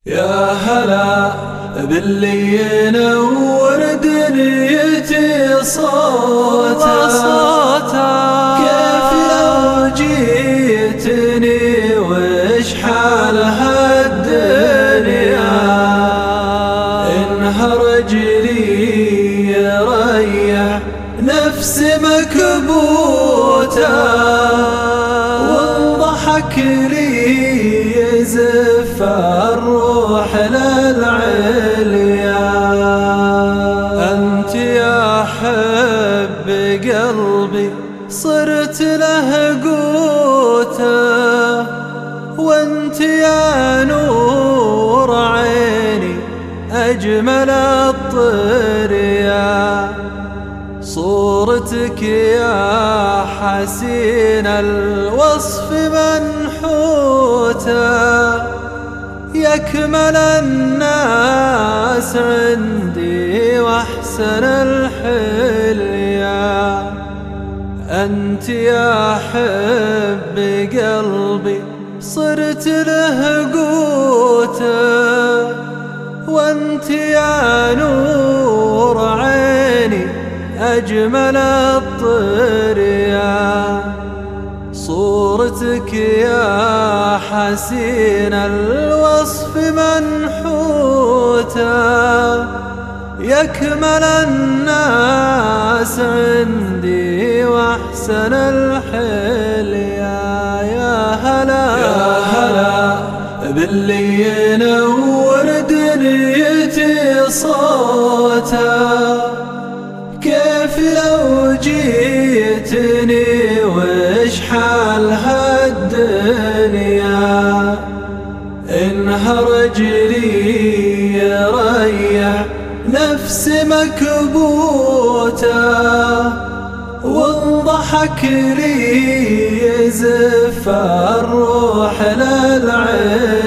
يا هلا باللي ينور دنيتي صوته، كيف لو جيتني وش حال هالدنيا، انهرج لي يريح نفسي مكبوته، والضحك لي يزف الروح للعليا. أنت يا حب قلبي صرت له قوته، وانت يا نور عيني أجمل الطريا. صورتك يا حسين الوصف منحوته، يكمل الناس عندي واحسن الحليا. أنت يا حب قلبي صرت له قوته، وانت يا نور عيني أجمل الطريا. صورتك يا حسين الوصف منحوته، يكمل الناس عندي واحسن الحليا. يا هلا باللي ينور دنيتي صوته، كيف لو جيتني وش حال هالدنيا، انهرج لي يريح نفسي مكبوته، والضحك لي يزف الروح للعين.